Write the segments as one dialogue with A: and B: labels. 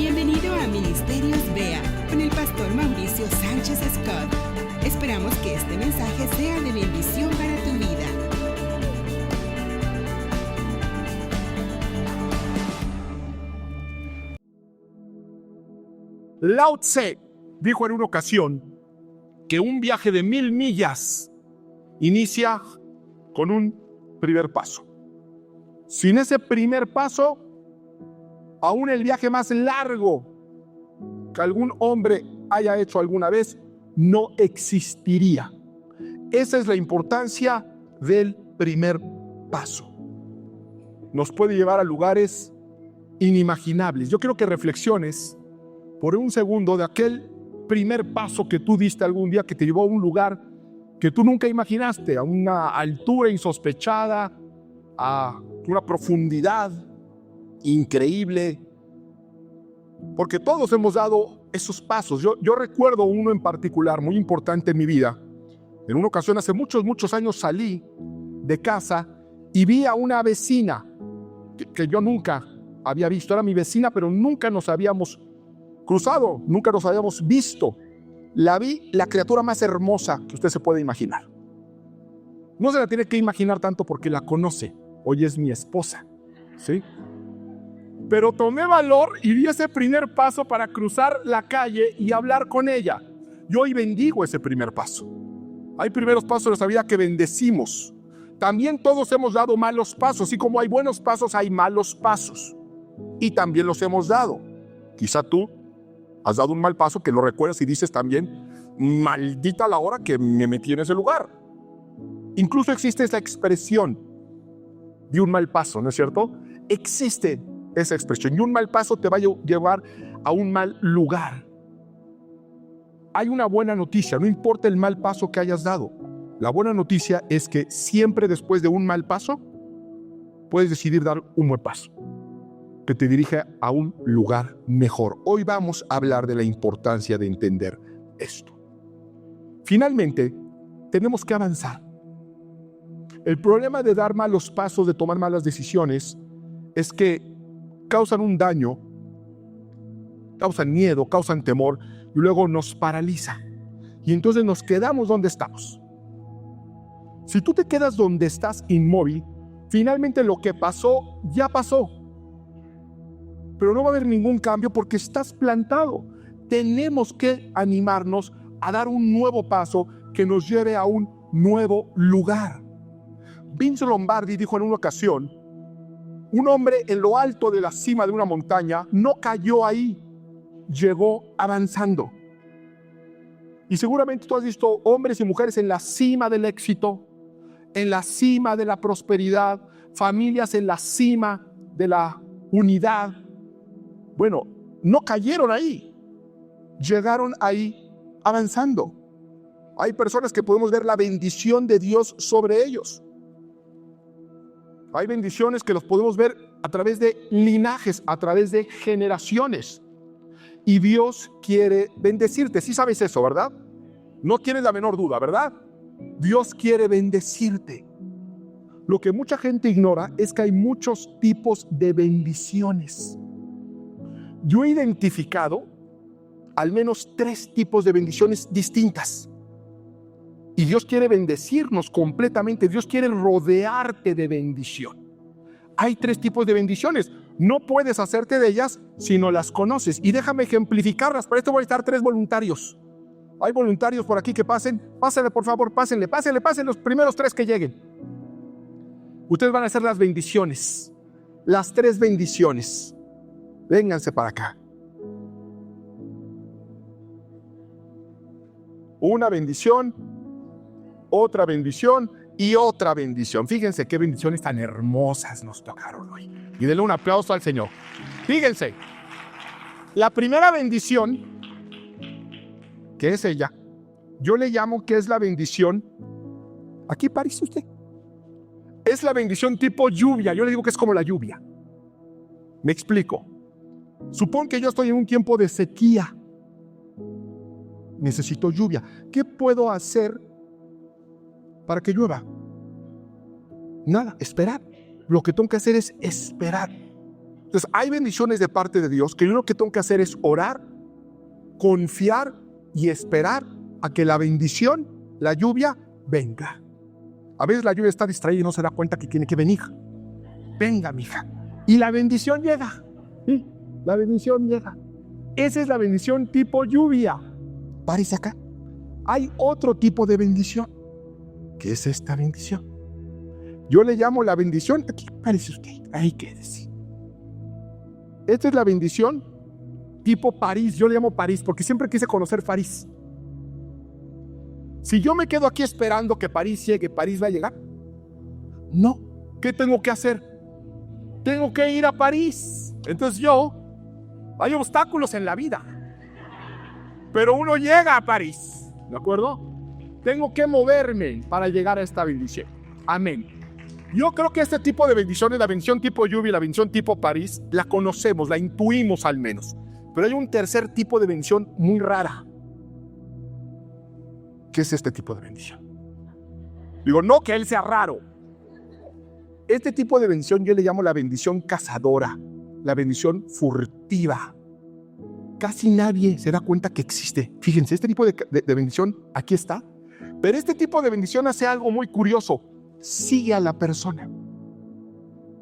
A: Bienvenido a Ministerios BEA con el pastor Mauricio Sánchez Scott. Esperamos que este mensaje sea de bendición para tu vida.
B: Lao Tse dijo en una ocasión que un viaje de 1000 millas inicia con un primer paso. Sin ese primer paso, aún el viaje más largo que algún hombre haya hecho alguna vez no existiría. Esa es la importancia del primer paso. Nos puede llevar a lugares inimaginables. Yo quiero que reflexiones por un segundo de aquel primer paso que tú diste algún día que te llevó a un lugar que tú nunca imaginaste, a una altura insospechada, a una profundidad increíble. Porque todos hemos dado esos pasos. Yo recuerdo uno en particular muy importante en mi vida. En una ocasión hace muchos años salí de casa y vi a una vecina que yo nunca había visto. Era mi vecina, pero nunca nos habíamos cruzado, nunca nos habíamos visto. La vi, la criatura más hermosa que usted se puede imaginar. No se la tiene que imaginar tanto porque la conoce. Hoy es mi esposa, ¿sí? Pero tomé valor y di ese primer paso para cruzar la calle y hablar con ella. Yo hoy bendigo ese primer paso. Hay primeros pasos en nuestra vida que bendecimos. También todos hemos dado malos pasos. Así como hay buenos pasos, hay malos pasos. Y también los hemos dado. Quizá tú has dado un mal paso que lo recuerdas y dices también, maldita la hora que me metí en ese lugar. Incluso existe esa expresión de un mal paso, ¿no es cierto? Existe esa expresión. Y un mal paso te va a llevar a un mal lugar. Hay una buena noticia, no importa el mal paso que hayas dado. La buena noticia es que siempre después de un mal paso, puedes decidir dar un buen paso que te dirige a un lugar mejor. Hoy vamos a hablar de la importancia de entender esto. Finalmente, tenemos que avanzar. El problema de dar malos pasos, de tomar malas decisiones, es que causan un daño, causan miedo, causan temor y luego nos paraliza. Y entonces nos quedamos donde estamos. Si tú te quedas donde estás inmóvil, finalmente lo que pasó, ya pasó. Pero no va a haber ningún cambio porque estás plantado. Tenemos que animarnos a dar un nuevo paso que nos lleve a un nuevo lugar. Vince Lombardi dijo en una ocasión, un hombre en lo alto de la cima de una montaña no cayó ahí, llegó avanzando. Y seguramente tú has visto hombres y mujeres en la cima del éxito, en la cima de la prosperidad, familias en la cima de la unidad. Bueno, no cayeron ahí, llegaron ahí avanzando. Hay personas que podemos ver la bendición de Dios sobre ellos. Hay bendiciones que los podemos ver a través de linajes, a través de generaciones. Y Dios quiere bendecirte. Sí sabes eso, ¿verdad? No tienes la menor duda, ¿verdad? Dios quiere bendecirte. Lo que mucha gente ignora es que hay muchos tipos de bendiciones. Yo he identificado al menos 3 tipos de bendiciones distintas. Y Dios quiere bendecirnos completamente. Dios quiere rodearte de bendición. Hay 3 tipos de bendiciones. No puedes hacerte de ellas si no las conoces. Y déjame ejemplificarlas. Para esto voy a estar 3 voluntarios. Hay voluntarios por aquí que pasen. Pásenle, por favor, pásenle los primeros 3 que lleguen. Ustedes van a hacer las bendiciones. Las 3 bendiciones. Vénganse para acá. Una bendición, otra bendición y otra bendición. Fíjense qué bendiciones tan hermosas nos tocaron hoy. Y denle un aplauso al Señor. Fíjense, la primera bendición, que es ella, yo le llamo que es la bendición, aquí parece usted, es la bendición tipo lluvia. Yo le digo que es como la lluvia. Me explico. Supón que yo estoy en un tiempo de sequía. Necesito lluvia. ¿Qué puedo hacer para que llueva? Nada, esperar. Lo que tengo que hacer es esperar. Entonces, hay bendiciones de parte de Dios que yo lo que tengo que hacer es orar, confiar y esperar a que la bendición, la lluvia, venga. A veces la lluvia está distraída y no se da cuenta que tiene que venir. Venga, mija. Y la bendición llega. ¿Sí? La bendición llega. Esa es la bendición tipo lluvia. Párese acá. Hay otro tipo de bendición. ¿Qué es esta bendición? Yo le llamo la bendición. Aquí parece usted. Ahí quédese. Esta es la bendición tipo París. Yo le llamo París porque siempre quise conocer París. Si yo me quedo aquí esperando que París llegue, ¿París va a llegar? No. ¿Qué tengo que hacer? Tengo que ir a París. Entonces hay obstáculos en la vida, pero uno llega a París, ¿de acuerdo? Tengo que moverme para llegar a esta bendición. Amén. Yo creo que este tipo de bendiciones, la bendición tipo lluvia y la bendición tipo París, la conocemos, la intuimos al menos. Pero hay un tercer tipo de bendición muy rara. ¿Qué es este tipo de bendición? Digo, no que él sea raro. Este tipo de bendición yo le llamo la bendición cazadora, la bendición furtiva. Casi nadie se da cuenta que existe. Fíjense, este tipo de bendición aquí está. Pero este tipo de bendición hace algo muy curioso. Sigue a la persona.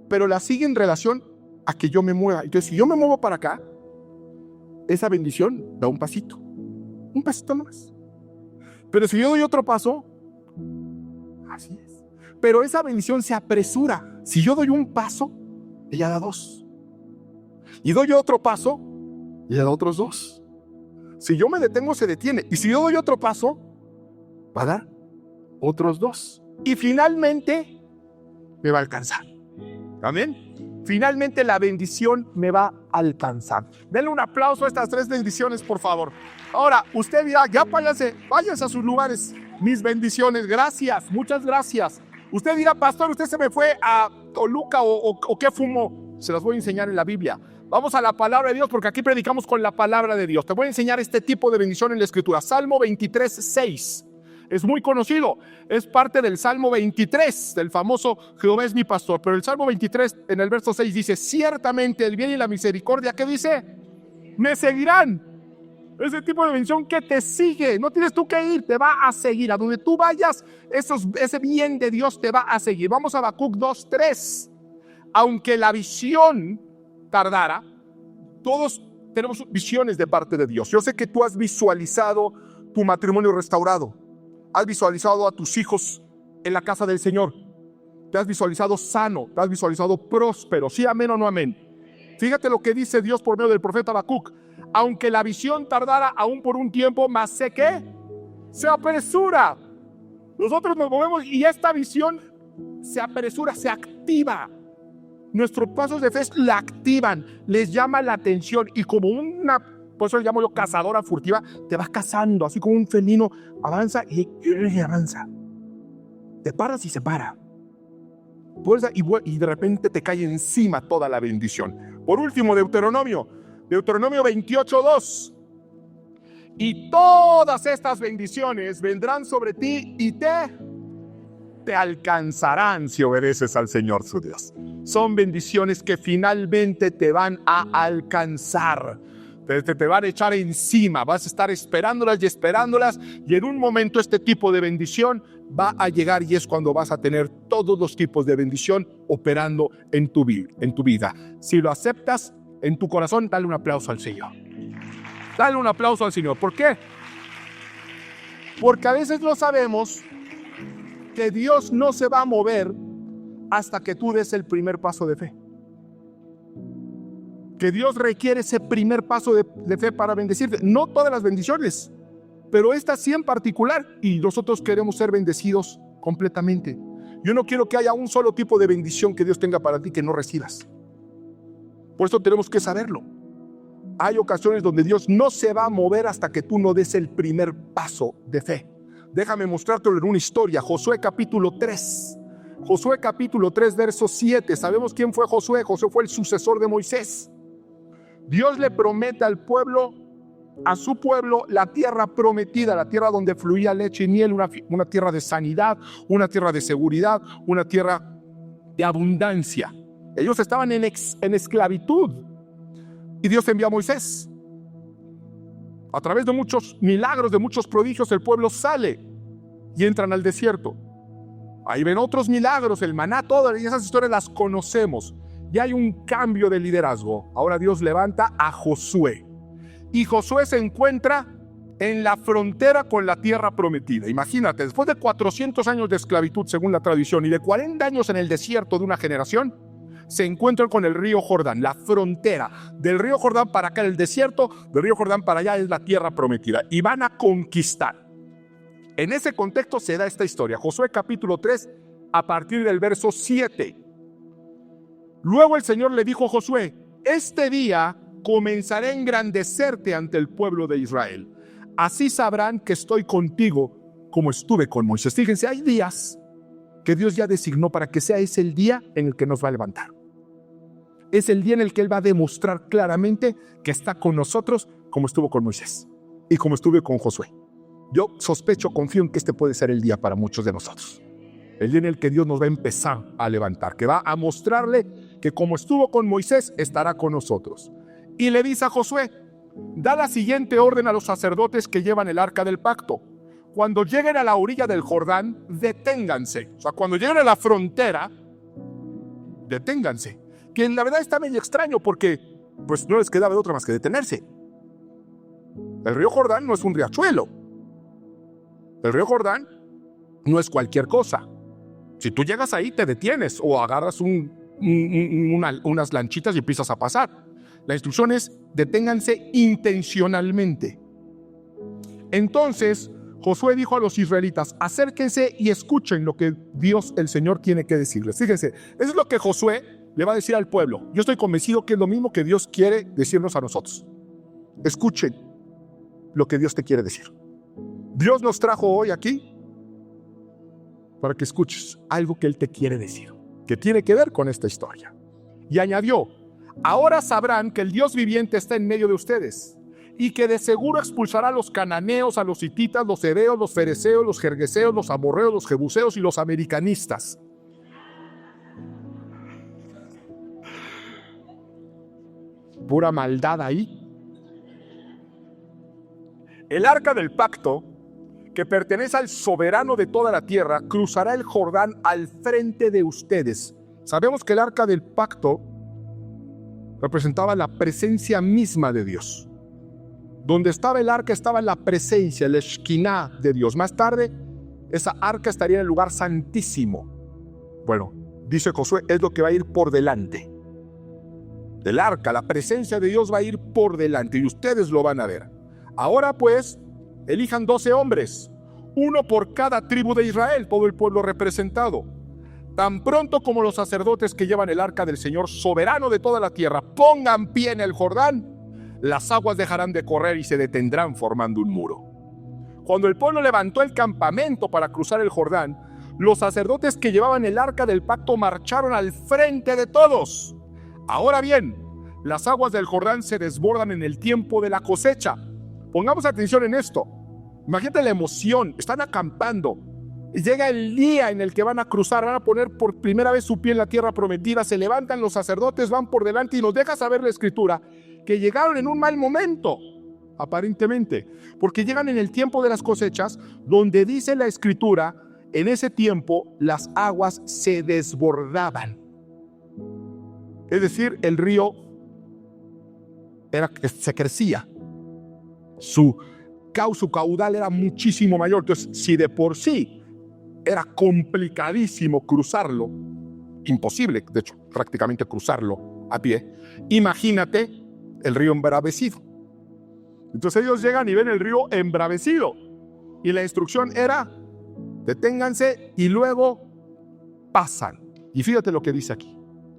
B: Pero la sigue en relación a que yo me mueva. Entonces, si yo me muevo para acá, esa bendición da un pasito. Un pasito nomás. Pero si yo doy otro paso, así es. Pero esa bendición se apresura. Si yo doy un paso, ella da dos. Y doy otro paso, ella da otros dos. Si yo me detengo, se detiene. Y si yo doy otro paso, va a dar otros dos. Y finalmente, me va a alcanzar. Amén. Finalmente la bendición me va a alcanzar. Denle un aplauso a estas tres bendiciones, por favor. Ahora, usted dirá, ya váyase a sus lugares. Mis bendiciones, gracias, muchas gracias. Usted dirá, pastor, usted se me fue a Toluca o qué fumó. Se las voy a enseñar en la Biblia. Vamos a la palabra de Dios porque aquí predicamos con la palabra de Dios. Te voy a enseñar este tipo de bendición en la Escritura. Salmo 23, 6. Es muy conocido. Es parte del Salmo 23, del famoso Jehová es mi pastor. Pero el Salmo 23, en el verso 6, dice, ciertamente el bien y la misericordia, ¿qué dice? Me seguirán. Ese tipo de bendición que te sigue. No tienes tú que ir, te va a seguir. A donde tú vayas, ese bien de Dios te va a seguir. Vamos a Habacuc 2, 3. Aunque la visión tardara, todos tenemos visiones de parte de Dios. Yo sé que tú has visualizado tu matrimonio restaurado. Has visualizado a tus hijos en la casa del Señor. Te has visualizado sano, te has visualizado próspero. ¿Sí, amén o no amén? Fíjate lo que dice Dios por medio del profeta Habacuc. Aunque la visión tardara aún por un tiempo, más sé que se apresura. Nosotros nos movemos y esta visión se apresura, se activa. Nuestros pasos de fe la activan, les llama la atención y como una, por eso le llamo yo cazadora furtiva, te vas cazando, así como un felino avanza y avanza. Te paras y se para. Y de repente te cae encima toda la bendición. Por último, Deuteronomio 28:2. Y todas estas bendiciones vendrán sobre ti y te alcanzarán si obedeces al Señor su Dios. Son bendiciones que finalmente te van a alcanzar. Te van a echar encima, vas a estar esperándolas y en un momento este tipo de bendición va a llegar y es cuando vas a tener todos los tipos de bendición operando en tu vida. Si lo aceptas en tu corazón, dale un aplauso al Señor. Dale un aplauso al Señor. ¿Por qué? Porque a veces no sabemos que Dios no se va a mover hasta que tú des el primer paso de fe. Que Dios requiere ese primer paso de fe para bendecirte. No todas las bendiciones, pero esta sí en particular. Y nosotros queremos ser bendecidos completamente. Yo no quiero que haya un solo tipo de bendición que Dios tenga para ti que no recibas. Por eso tenemos que saberlo. Hay ocasiones donde Dios no se va a mover hasta que tú no des el primer paso de fe. Déjame mostrártelo en una historia. Josué capítulo 3. Josué capítulo 3, verso 7. Sabemos quién fue Josué. Josué fue el sucesor de Moisés. Dios le promete al pueblo, a su pueblo, la tierra prometida, la tierra donde fluía leche y miel, una tierra de sanidad, una tierra de seguridad, una tierra de abundancia. Ellos estaban en esclavitud. Y Dios envió a Moisés. A través de muchos milagros, de muchos prodigios, el pueblo sale y entran al desierto. Ahí ven otros milagros, el maná, todas esas historias las conocemos. Ya hay un cambio de liderazgo. Ahora Dios levanta a Josué. Y Josué se encuentra en la frontera con la tierra prometida. Imagínate, después de 400 años de esclavitud, según la tradición, y de 40 años en el desierto de una generación, se encuentran con el río Jordán, la frontera. Del río Jordán para acá, el desierto, del río Jordán para allá es la tierra prometida. Y van a conquistar. En ese contexto se da esta historia. Josué capítulo 3, a partir del verso 7. Luego el Señor le dijo a Josué: este día comenzaré a engrandecerte ante el pueblo de Israel. Así sabrán que estoy contigo como estuve con Moisés. Fíjense, hay días que Dios ya designó para que sea ese el día en el que nos va a levantar. Es el día en el que Él va a demostrar claramente que está con nosotros como estuvo con Moisés y como estuve con Josué. Yo sospecho, confío en que este puede ser el día para muchos de nosotros. El día en el que Dios nos va a empezar a levantar, que va a mostrarle que como estuvo con Moisés, estará con nosotros. Y le dice a Josué: da la siguiente orden a los sacerdotes que llevan el arca del pacto. Cuando lleguen a la orilla del Jordán, deténganse. O sea, cuando lleguen a la frontera, deténganse. Que en la verdad está medio extraño porque pues no les quedaba de otra más que detenerse. El río Jordán no es un riachuelo. El río Jordán no es cualquier cosa. Si tú llegas ahí, te detienes o agarras unas lanchitas y empiezas a pasar. La instrucción es: deténganse intencionalmente. Entonces Josué dijo a los israelitas: acérquense y escuchen lo que Dios, el Señor, tiene que decirles. Fíjense, eso es lo que Josué le va a decir al pueblo. Yo estoy convencido que es lo mismo que Dios quiere decirnos a nosotros. Escuchen lo que Dios te quiere decir. Dios nos trajo hoy aquí para que escuches algo que Él te quiere decir, que tiene que ver con esta historia. Y añadió: ahora sabrán que el Dios viviente está en medio de ustedes y que de seguro expulsará a los cananeos, a los hititas, los hereos, los fereceos, los gergeseos, los amorreos, los jebuseos y los americanistas. Pura maldad ahí. El arca del pacto, que pertenece al soberano de toda la tierra, cruzará el Jordán al frente de ustedes. Sabemos que el arca del pacto representaba la presencia misma de Dios. Donde estaba el arca estaba la presencia, el Shekinah de Dios. Más tarde, esa arca estaría en el lugar santísimo. Bueno, dice Josué, es lo que va a ir por delante. Del arca, la presencia de Dios va a ir por delante y ustedes lo van a ver. Ahora pues, elijan 12 hombres, uno por cada tribu de Israel, todo el pueblo representado. Tan pronto como los sacerdotes que llevan el arca del Señor, soberano de toda la tierra, pongan pie en el Jordán, las aguas dejarán de correr y se detendrán formando un muro. Cuando el pueblo levantó el campamento para cruzar el Jordán, los sacerdotes que llevaban el arca del pacto marcharon al frente de todos. Ahora bien, las aguas del Jordán se desbordan en el tiempo de la cosecha. Pongamos atención en esto. Imagínate la emoción, están acampando. Llega el día en el que van a cruzar, van a poner por primera vez su pie en la tierra prometida, se levantan los sacerdotes, van por delante y nos deja saber la Escritura que llegaron en un mal momento, aparentemente, porque llegan en el tiempo de las cosechas, donde dice la Escritura, en ese tiempo las aguas se desbordaban. Es decir, el río se crecía, su caudal era muchísimo mayor. Entonces, si de por sí era complicadísimo cruzarlo, imposible, de hecho, prácticamente cruzarlo a pie, imagínate el río embravecido. Entonces ellos llegan y ven el río embravecido, y la instrucción era: deténganse y luego pasan. Y fíjate lo que dice aquí.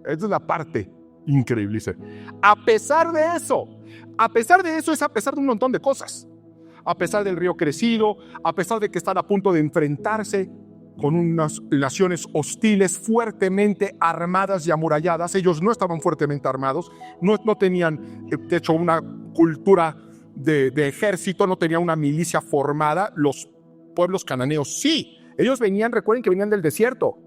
B: Esta es la parte increíble. Dice: a pesar de eso es a pesar de un montón de cosas. A pesar del río crecido, a pesar de que están a punto de enfrentarse con unas naciones hostiles fuertemente armadas y amuralladas. Ellos no estaban fuertemente armados, no tenían, de hecho, una cultura de ejército, no tenían una milicia formada. Los pueblos cananeos sí. Ellos venían, recuerden que venían del desierto.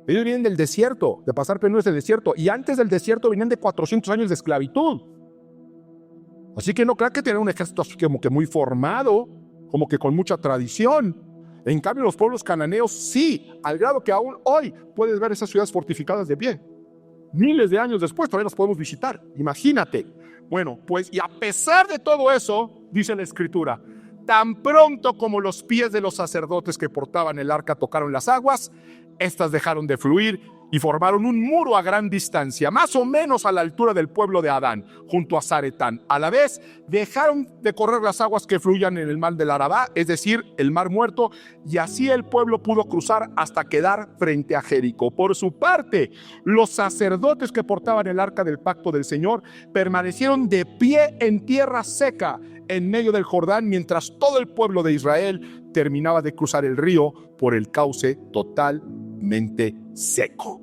B: Ellos vienen del desierto, de pasar penurias del desierto. Y antes del desierto venían de 400 años de esclavitud. Así que no crean que tienen un ejército así como que muy formado, como que con mucha tradición. En cambio, los pueblos cananeos sí, al grado que aún hoy puedes ver esas ciudades fortificadas de pie. Miles de años después todavía las podemos visitar. Imagínate. Bueno, pues y a pesar de todo eso, dice la Escritura, tan pronto como los pies de los sacerdotes que portaban el arca tocaron las aguas, estas dejaron de fluir y formaron un muro a gran distancia, más o menos a la altura del pueblo de Adán, junto a Zaretán. A la vez, dejaron de correr las aguas que fluían en el mar del Arabá, es decir, el mar muerto, y así el pueblo pudo cruzar hasta quedar frente a Jericó. Por su parte, los sacerdotes que portaban el arca del pacto del Señor permanecieron de pie en tierra seca, en medio del Jordán, mientras todo el pueblo de Israel terminaba de cruzar el río por el cauce totalmente seco.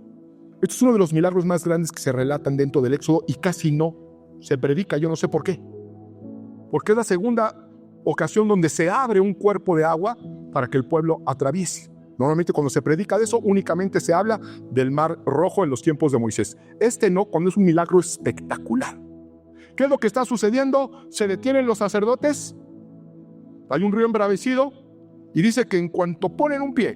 B: Esto es uno de los milagros más grandes que se relatan dentro del Éxodo y casi no se predica. Yo no sé por qué. Porque es la segunda ocasión donde se abre un cuerpo de agua para que el pueblo atraviese. Normalmente cuando se predica de eso únicamente se habla del Mar Rojo en los tiempos de Moisés. No, cuando es un milagro espectacular. ¿Qué es lo que está sucediendo? Se detienen los sacerdotes, hay un río embravecido y dice que en cuanto ponen un pie,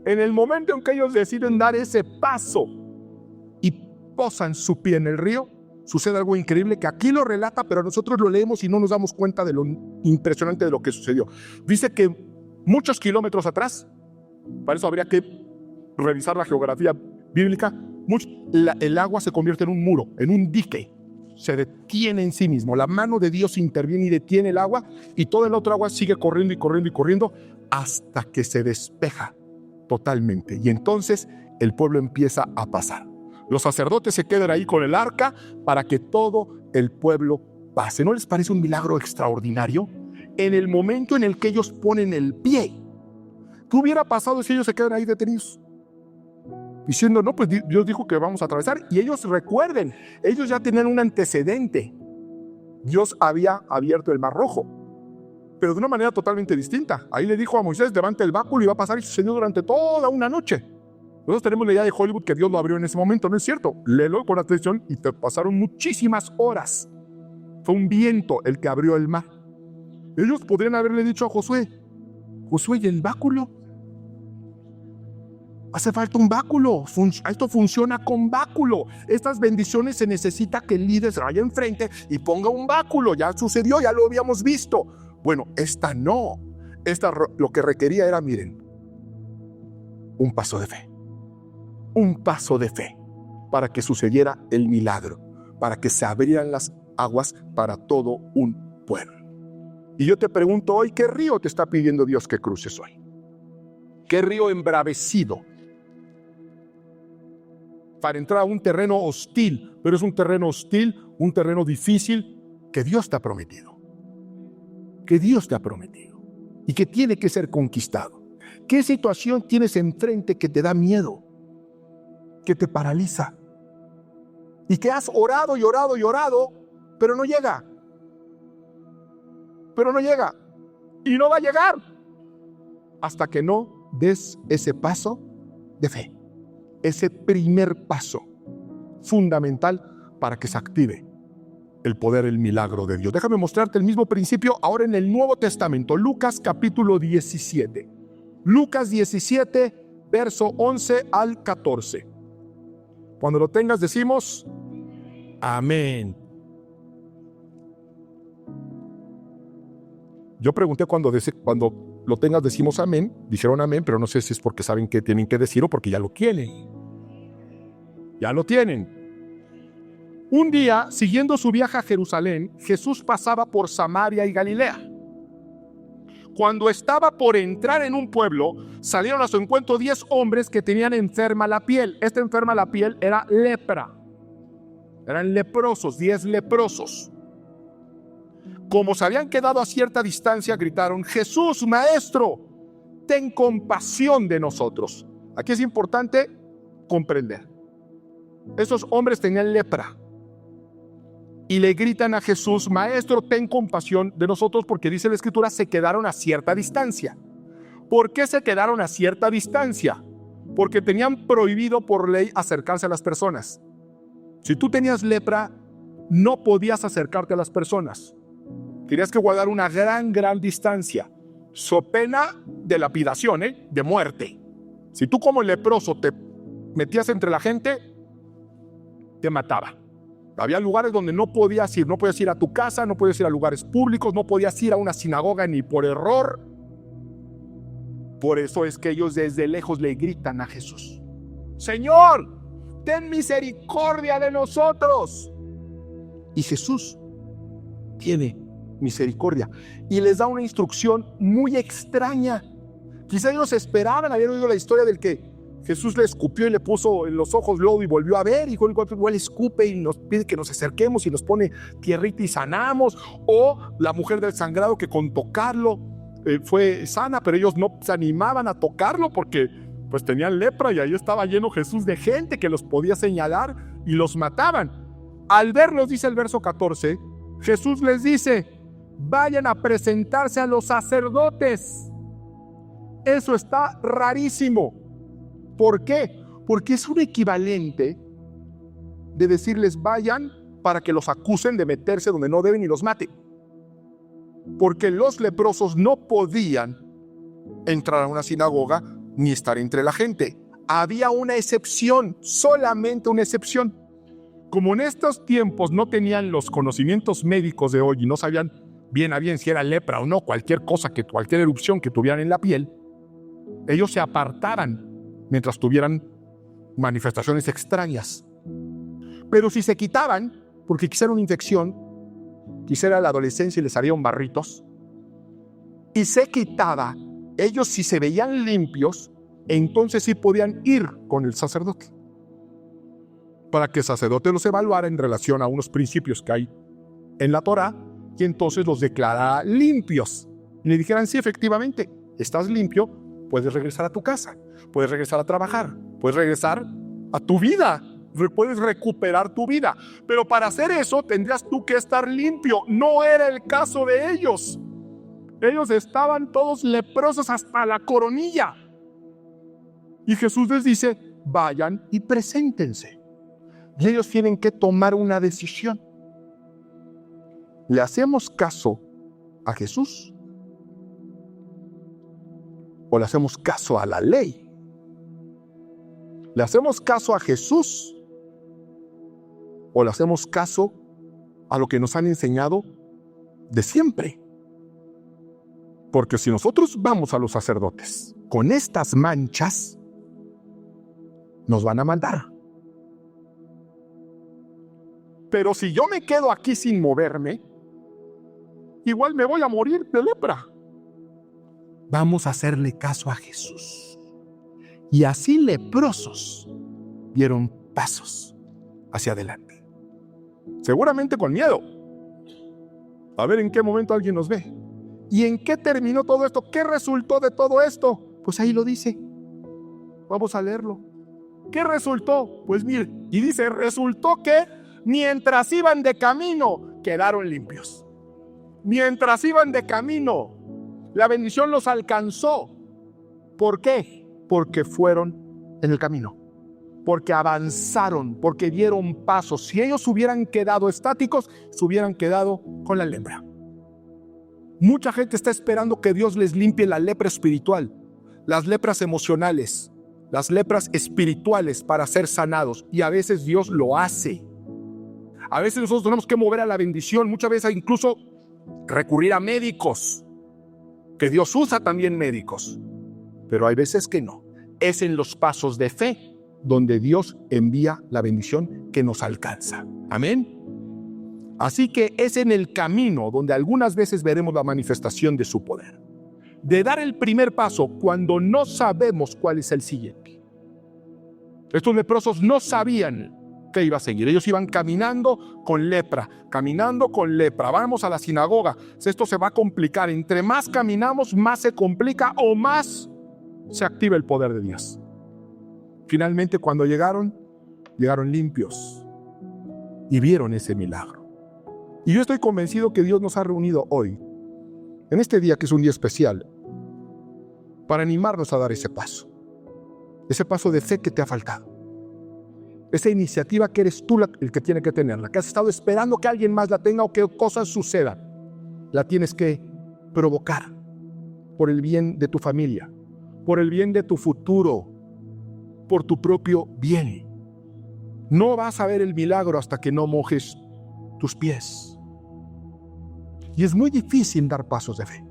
B: en el momento en que ellos deciden dar ese paso y posan su pie en el río, sucede algo increíble que aquí lo relata, pero nosotros lo leemos y no nos damos cuenta de lo impresionante de lo que sucedió. Dice que muchos kilómetros atrás, para eso habría que revisar la geografía bíblica, el agua se convierte en un muro, en un dique. Se detiene en sí mismo. La mano de Dios interviene y detiene el agua y toda el otro agua sigue corriendo y corriendo y corriendo hasta que se despeja totalmente. Y entonces el pueblo empieza a pasar. Los sacerdotes se quedan ahí con el arca para que todo el pueblo pase. ¿No les parece un milagro extraordinario? En el momento en el que ellos ponen el pie, ¿qué hubiera pasado si ellos se quedan ahí detenidos? Diciendo, no, pues Dios dijo que vamos a atravesar. Y ellos recuerden, ellos ya tenían un antecedente. Dios había abierto el Mar Rojo, pero de una manera totalmente distinta. Ahí le dijo a Moisés, levante el báculo y va a pasar, y sucedió durante toda una noche. Nosotros tenemos la idea de Hollywood que Dios lo abrió en ese momento, no es cierto. Léelo con atención y te pasaron muchísimas horas. Fue un viento el que abrió el mar. Ellos podrían haberle dicho a Josué, ¿y el báculo? Hace falta un báculo. Esto funciona con báculo. Estas bendiciones se necesita que el líder se vaya enfrente y ponga un báculo. Ya sucedió, ya lo habíamos visto. Bueno, esta no. Esta lo que requería era, miren, un paso de fe. Un paso de fe para que sucediera el milagro, para que se abrieran las aguas para todo un pueblo. Y yo te pregunto hoy, ¿qué río te está pidiendo Dios que cruces hoy? ¿Qué río embravecido? Para entrar a un terreno hostil, pero es un terreno hostil, un terreno difícil que Dios te ha prometido. Que Dios te ha prometido y que tiene que ser conquistado. ¿Qué situación tienes enfrente que te da miedo? Que te paraliza. Y que has orado y orado y orado, pero no llega. Pero no llega. Y no va a llegar hasta que no des ese paso de fe. Ese primer paso fundamental para que se active el poder, el milagro de Dios. Déjame mostrarte el mismo principio ahora en el Nuevo Testamento. Lucas capítulo 17. Lucas 17, verso 11 al 14. Cuando lo tengas decimos amén. Yo pregunté cuando lo tengas decimos amén. Dijeron amén, pero no sé si es porque saben que tienen que decir o porque ya lo tienen. Ya lo tienen. Un día, siguiendo su viaje a Jerusalén, Jesús pasaba por Samaria y Galilea. Cuando estaba por entrar en un pueblo, salieron a su encuentro 10 hombres que tenían enferma la piel. Esta enferma la piel era lepra. Eran leprosos, 10 leprosos. Como se habían quedado a cierta distancia, gritaron, Jesús, Maestro, ten compasión de nosotros. Aquí es importante comprender. Esos hombres tenían lepra. Y le gritan a Jesús, Maestro, ten compasión de nosotros, porque dice la Escritura, se quedaron a cierta distancia. ¿Por qué se quedaron a cierta distancia? porque tenían prohibido por ley acercarse a las personas. Si tú tenías lepra, no podías acercarte a las personas. Tenías que guardar una gran distancia, so pena de lapidación, de muerte. Si tú como leproso te metías entre la gente, te mataba. Había lugares donde no podías ir a tu casa, no podías ir a lugares públicos, no podías ir a una sinagoga ni por error. Por eso es que ellos desde lejos le gritan a Jesús: Señor, ten misericordia de nosotros. Y Jesús tiene misericordia y les da una instrucción muy extraña. Quizá ellos esperaban, habían oído la historia del que Jesús le escupió y le puso en los ojos lodo y volvió a ver, y igual escupe y nos pide que nos acerquemos y nos pone tierrita y sanamos. O la mujer del sangrado que con tocarlo fue sana, pero ellos no se animaban a tocarlo porque pues tenían lepra y ahí estaba lleno Jesús de gente que los podía señalar y los mataban. Al verlos, dice el verso 14, Jesús les dice: vayan a presentarse a los sacerdotes. Eso está rarísimo. ¿Por qué? Porque es un equivalente de decirles vayan para que los acusen de meterse donde no deben y los maten. Porque los leprosos no podían entrar a una sinagoga ni estar entre la gente. Había una excepción, solamente una excepción. Como en estos tiempos no tenían los conocimientos médicos de hoy y no sabían bien a bien si era lepra o no, cualquier erupción que tuvieran en la piel, ellos se apartaban mientras tuvieran manifestaciones extrañas. Pero si se quitaban, porque quizá era una infección, quizá era la adolescencia y les salían barritos, y se quitaba, ellos si se veían limpios, entonces sí podían ir con el sacerdote, para que el sacerdote los evaluara en relación a unos principios que hay en la Torá, y entonces los declarara limpios. Y le dijeran: sí, efectivamente, estás limpio, puedes regresar a tu casa, puedes regresar a trabajar, puedes regresar a tu vida, puedes recuperar tu vida. Pero para hacer eso tendrías tú que estar limpio. No era el caso de ellos. Ellos estaban todos leprosos hasta la coronilla. Y Jesús les dice: vayan y preséntense. Y ellos tienen que tomar una decisión. ¿Le hacemos caso a Jesús o le hacemos caso a la ley? ¿Le hacemos caso a Jesús o le hacemos caso a lo que nos han enseñado de siempre? Porque si nosotros vamos a los sacerdotes con estas manchas, nos van a mandar. Pero si yo me quedo aquí sin moverme, igual me voy a morir de lepra. Vamos a hacerle caso a Jesús. Y así leprosos dieron pasos hacia adelante. Seguramente con miedo. A ver en qué momento alguien nos ve. ¿Y en qué terminó todo esto? ¿Qué resultó de todo esto? Pues ahí lo dice. Vamos a leerlo. ¿Qué resultó? Pues mire, y dice: resultó que mientras iban de camino, quedaron limpios. Mientras iban de camino, la bendición los alcanzó. ¿Por qué? Porque fueron en el camino. Porque avanzaron, porque dieron pasos. Si ellos hubieran quedado estáticos, se hubieran quedado con la lepra. Mucha gente está esperando que Dios les limpie la lepra espiritual, las lepras emocionales, las lepras espirituales para ser sanados. Y a veces Dios lo hace. A veces nosotros tenemos que mover a la bendición, muchas veces incluso recurrir a médicos, que Dios usa también médicos, pero hay veces que no. Es en los pasos de fe donde Dios envía la bendición que nos alcanza. Amén. Así que es en el camino donde algunas veces veremos la manifestación de su poder. De dar el primer paso cuando no sabemos cuál es el siguiente. Estos leprosos no sabían qué iba a seguir. Ellos iban caminando con lepra. Vamos a la sinagoga. Esto se va a complicar. Entre más caminamos, más se complica o más se activa el poder de Dios. Finalmente, cuando llegaron limpios y vieron ese milagro. Y yo estoy convencido que Dios nos ha reunido hoy, en este día que es un día especial, para animarnos a dar ese paso. ese paso de fe que te ha faltado. Esa iniciativa que eres tú el que tiene que tenerla, que has estado esperando que alguien más la tenga o que cosas sucedan. La tienes que provocar por el bien de tu familia, por el bien de tu futuro, por tu propio bien. No vas a ver el milagro hasta que no mojes tus pies. Y es muy difícil dar pasos de fe.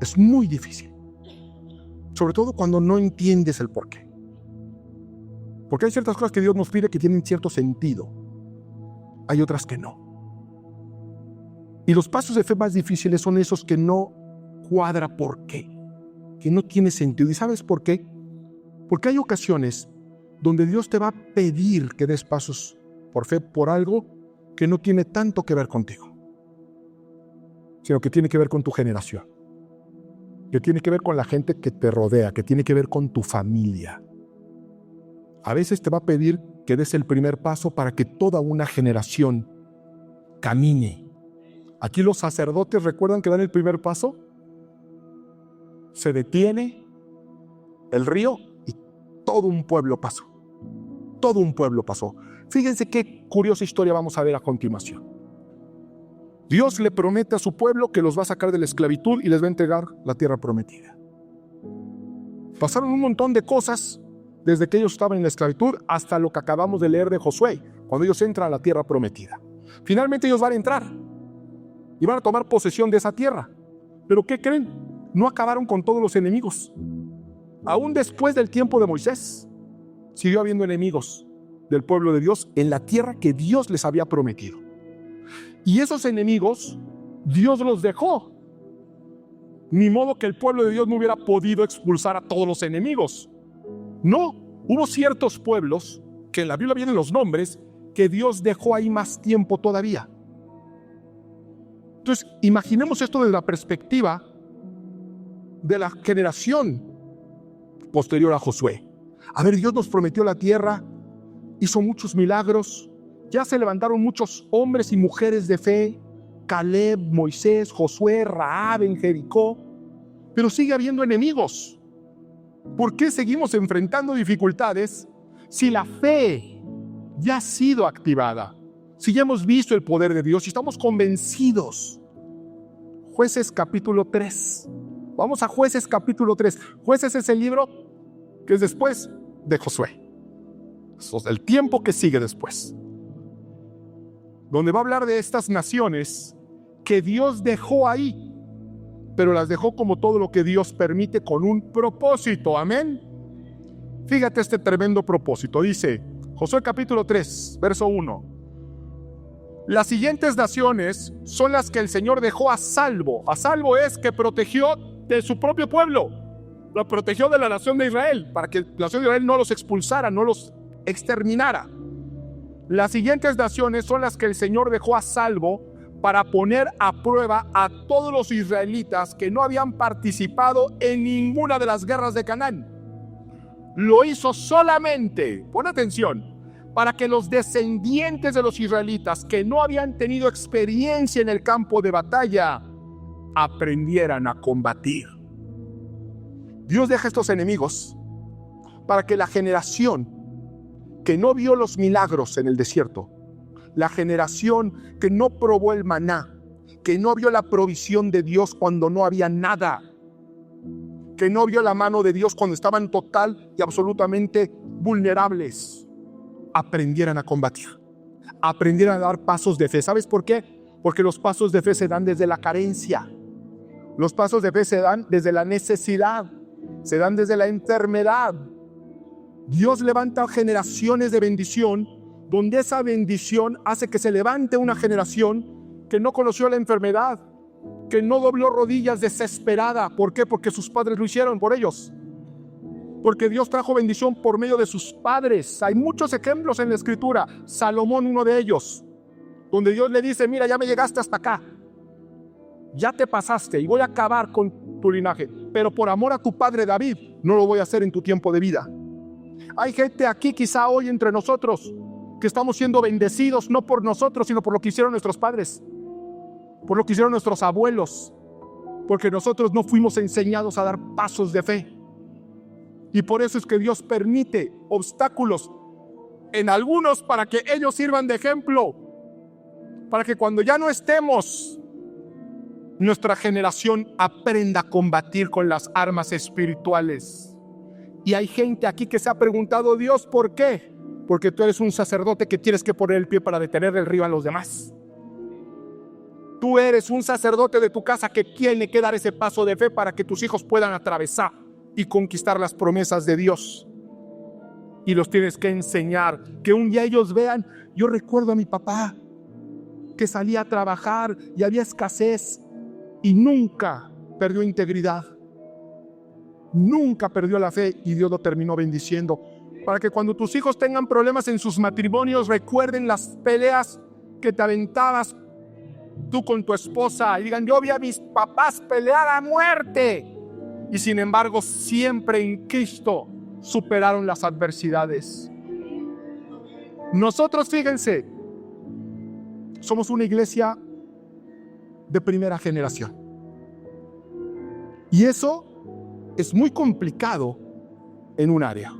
B: Es muy difícil. Sobre todo cuando no entiendes el porqué. Porque hay ciertas cosas que Dios nos pide que tienen cierto sentido. Hay otras que no. Y los pasos de fe más difíciles son esos que no cuadra por qué. Que no tiene sentido. ¿Y sabes por qué? Porque hay ocasiones donde Dios te va a pedir que des pasos por fe por algo que no tiene tanto que ver contigo, sino que tiene que ver con tu generación, que tiene que ver con la gente que te rodea, que tiene que ver con tu familia. A veces te va a pedir que des el primer paso para que toda una generación camine. Aquí los sacerdotes, ¿recuerdan que dan el primer paso? Se detiene el río y todo un pueblo pasó. Todo un pueblo pasó. Fíjense qué curiosa historia vamos a ver a continuación. Dios le promete a su pueblo que los va a sacar de la esclavitud y les va a entregar la tierra prometida. Pasaron un montón de cosas desde que ellos estaban en la esclavitud hasta lo que acabamos de leer de Josué, cuando ellos entran a la tierra prometida. Finalmente ellos van a entrar y van a tomar posesión de esa tierra. ¿Pero qué creen? No acabaron con todos los enemigos. Aún después del tiempo de Moisés, siguió habiendo enemigos del pueblo de Dios en la tierra que Dios les había prometido. Y esos enemigos, Dios los dejó. Ni modo que el pueblo de Dios no hubiera podido expulsar a todos los enemigos. No, hubo ciertos pueblos, que en la Biblia vienen los nombres, que Dios dejó ahí más tiempo todavía. Entonces, imaginemos esto desde la perspectiva de la generación posterior a Josué. A ver, Dios nos prometió la tierra, hizo muchos milagros, ya se levantaron muchos hombres y mujeres de fe, Caleb, Moisés, Josué, Rahab en Jericó, pero sigue habiendo enemigos. ¿Por qué seguimos enfrentando dificultades si la fe ya ha sido activada? Si ya hemos visto el poder de Dios y estamos convencidos. Jueces capítulo 3. Vamos a Jueces capítulo 3. Jueces es el libro que es después de Josué. Eso es el tiempo que sigue después. Donde va a hablar de estas naciones que Dios dejó ahí, pero las dejó como todo lo que Dios permite con un propósito. Amén. Fíjate este tremendo propósito. Dice Josué capítulo 3, verso 1. Las siguientes naciones son las que el Señor dejó a salvo. A salvo es que protegió de su propio pueblo. Lo protegió de la nación de Israel, para que la nación de Israel no los expulsara, no los exterminara. Las siguientes naciones son las que el Señor dejó a salvo para poner a prueba a todos los israelitas que no habían participado en ninguna de las guerras de Canaán. Lo hizo solamente, pon atención, para que los descendientes de los israelitas que no habían tenido experiencia en el campo de batalla aprendieran a combatir. Dios deja estos enemigos para que la generación que no vio los milagros en el desierto, la generación que no probó el maná, que no vio la provisión de Dios cuando no había nada, que no vio la mano de Dios cuando estaban total y absolutamente vulnerables, aprendieran a combatir, aprendieran a dar pasos de fe. ¿Sabes por qué? Porque los pasos de fe se dan desde la carencia. Los pasos de fe se dan desde la necesidad, se dan desde la enfermedad. Dios levanta generaciones de bendición, donde esa bendición hace que se levante una generación que no conoció la enfermedad, que no dobló rodillas desesperada. ¿Por qué? Porque sus padres lo hicieron por ellos. Porque Dios trajo bendición por medio de sus padres. Hay muchos ejemplos en la Escritura. Salomón, uno de ellos, donde Dios le dice: mira, ya me llegaste hasta acá, ya te pasaste y voy a acabar con tu linaje, pero por amor a tu padre David no lo voy a hacer en tu tiempo de vida. Hay gente aquí quizá hoy entre nosotros que estamos siendo bendecidos no por nosotros, sino por lo que hicieron nuestros padres, por lo que hicieron nuestros abuelos, porque nosotros no fuimos enseñados a dar pasos de fe. Y por eso es que Dios permite obstáculos en algunos para que ellos sirvan de ejemplo, para que cuando ya no estemos, nuestra generación aprenda a combatir con las armas espirituales. Y hay gente aquí que se ha preguntado: Dios, ¿por qué? Porque tú eres un sacerdote que tienes que poner el pie para detener el río a los demás. Tú eres un sacerdote de tu casa que tiene que dar ese paso de fe para que tus hijos puedan atravesar y conquistar las promesas de Dios. Y los tienes que enseñar, que un día ellos vean. Yo recuerdo a mi papá que salía a trabajar y había escasez y nunca perdió integridad, nunca perdió la fe, y Dios lo terminó bendiciendo. Para que cuando tus hijos tengan problemas en sus matrimonios, recuerden las peleas que te aventabas tú con tu esposa y digan: yo vi a mis papás pelear a muerte, y sin embargo siempre en Cristo superaron las adversidades. Nosotros, fíjense, somos una iglesia de primera generación, y eso es muy complicado en un área.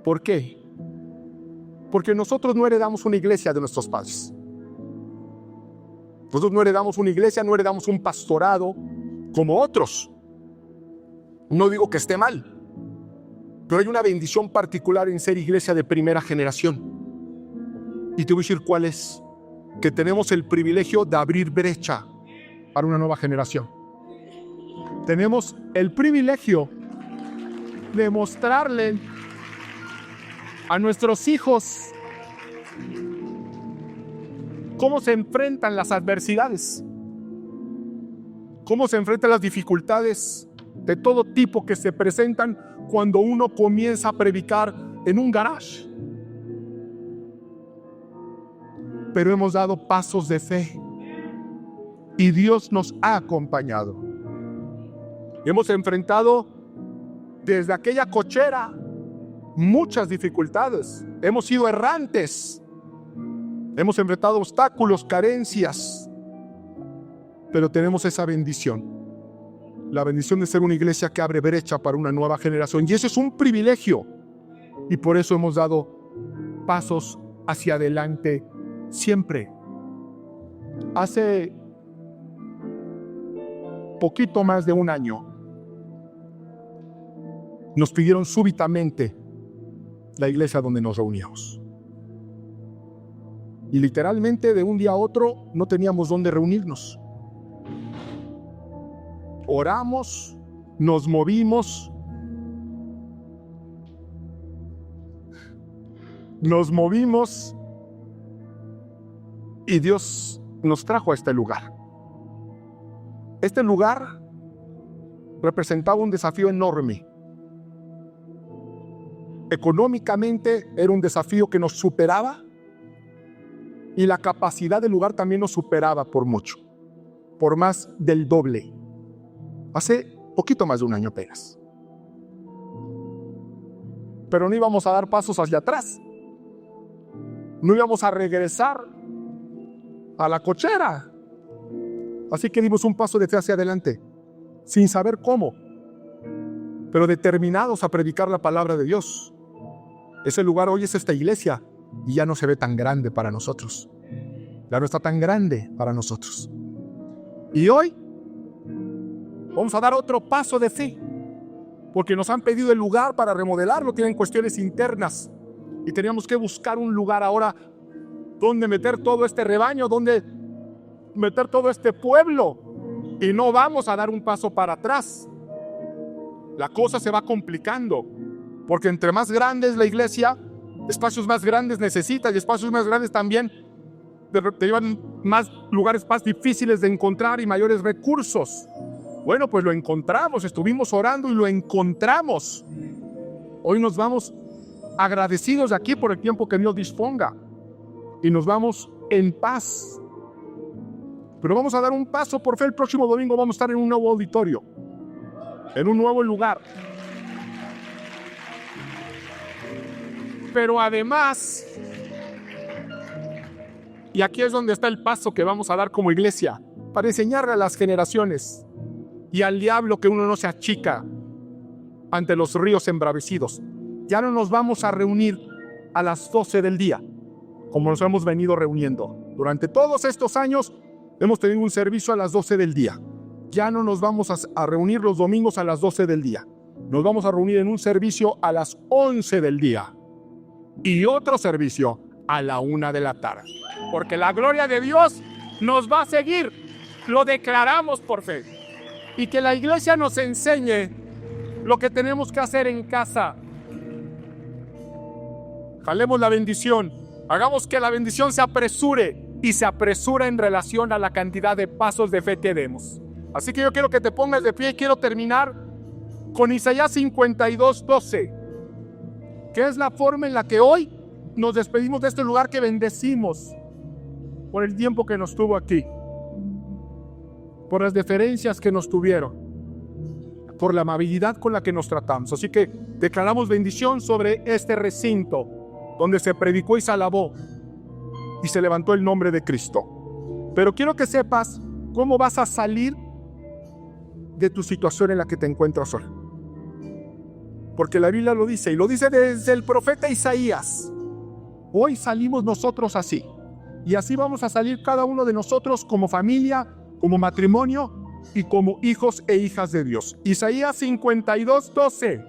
B: ¿Por qué? Porque nosotros no heredamos una iglesia de nuestros padres. Nosotros no heredamos una iglesia, no heredamos un pastorado como otros. No digo que esté mal, pero hay una bendición particular en ser iglesia de primera generación. Y te voy a decir cuál es: que tenemos el privilegio de abrir brecha para una nueva generación. Tenemos el privilegio de mostrarle a nuestros hijos cómo se enfrentan las adversidades, cómo se enfrentan las dificultades de todo tipo que se presentan cuando uno comienza a predicar en un garage. Pero hemos dado pasos de fe y Dios nos ha acompañado. Hemos enfrentado desde aquella cochera muchas dificultades. Hemos sido errantes. Hemos enfrentado obstáculos, carencias. Pero tenemos esa bendición. La bendición de ser una iglesia que abre brecha para una nueva generación. Y eso es un privilegio. Y por eso hemos dado pasos hacia adelante siempre. Hace poquito más de un año nos pidieron súbitamente la iglesia donde nos reuníamos. Y literalmente de un día a otro no teníamos dónde reunirnos. Oramos, nos movimos, y Dios nos trajo a este lugar. Este lugar representaba un desafío enorme. Económicamente era un desafío que nos superaba, y la capacidad del lugar también nos superaba por mucho, por más del doble. Hace poquito más de un año apenas. Pero no íbamos a dar pasos hacia atrás. No íbamos a regresar a la cochera. Así que dimos un paso de fe hacia adelante, sin saber cómo, pero determinados a predicar la palabra de Dios. Ese lugar hoy es esta iglesia y ya no se ve tan grande para nosotros. Ya no está tan grande para nosotros. Y hoy vamos a dar otro paso de fe, porque nos han pedido el lugar para remodelarlo. Tienen cuestiones internas y teníamos que buscar un lugar ahora donde meter todo este rebaño, donde meter todo este pueblo, y no vamos a dar un paso para atrás. La cosa se va complicando, porque entre más grande es la iglesia, espacios más grandes necesitas, y espacios más grandes también te llevan más lugares más difíciles de encontrar y mayores recursos. Bueno, pues lo encontramos, estuvimos orando y lo encontramos. Hoy nos vamos agradecidos de aquí por el tiempo que Dios disponga, y nos vamos en paz. Pero vamos a dar un paso por fe. El próximo domingo vamos a estar en un nuevo auditorio, en un nuevo lugar. Pero además, y aquí es donde está el paso que vamos a dar como iglesia, para enseñarle a las generaciones y al diablo que uno no se achica, ante los ríos embravecidos. Ya no nos vamos a reunir a las 12 del día, como nos hemos venido reuniendo. Durante todos estos años hemos tenido un servicio a las 12 del día. Ya no nos vamos a reunir los domingos a las 12 del día. Nos vamos a reunir en un servicio a las 11 del día y otro servicio a la 1 de la tarde. Porque la gloria de Dios nos va a seguir. Lo declaramos por fe. Y que la iglesia nos enseñe lo que tenemos que hacer en casa. Jalemos la bendición. Hagamos que la bendición se apresure y se apresura en relación a la cantidad de pasos de fe que demos. Así que yo quiero que te pongas de pie y quiero terminar con Isaías 52:12, que es la forma en la que hoy nos despedimos de este lugar que bendecimos por el tiempo que nos tuvo aquí, por las deferencias que nos tuvieron, por la amabilidad con la que nos tratamos. Así que declaramos bendición sobre este recinto donde se predicó y se alabó y se levantó el nombre de Cristo. Pero quiero que sepas cómo vas a salir de tu situación en la que te encuentras hoy. Porque la Biblia lo dice, y lo dice desde el profeta Isaías. Hoy salimos nosotros así. Y así vamos a salir cada uno de nosotros como familia, como matrimonio y como hijos e hijas de Dios. Isaías 52:12.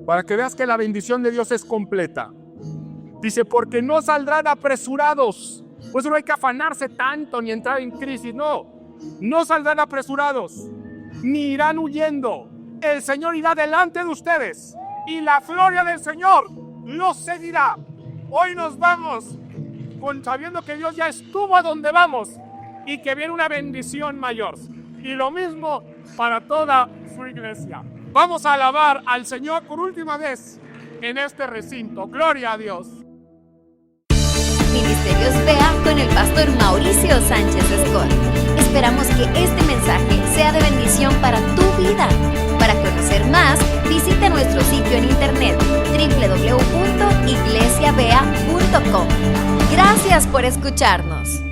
B: Para que veas que la bendición de Dios es completa. Dice, porque no saldrán apresurados. Pues no hay que afanarse tanto ni entrar en crisis. No saldrán apresurados, ni irán huyendo. El Señor irá delante de ustedes y la gloria del Señor los seguirá. Hoy nos vamos sabiendo que Dios ya estuvo a donde vamos y que viene una bendición mayor. Y lo mismo para toda su iglesia. Vamos a alabar al Señor por última vez en este recinto. Gloria a Dios.
C: Ministerios Bea con el pastor Mauricio Sánchez Escort. Esperamos que este mensaje sea de bendición para tu vida. Para conocer más, visita nuestro sitio en internet www.iglesiabea.com. Gracias por escucharnos.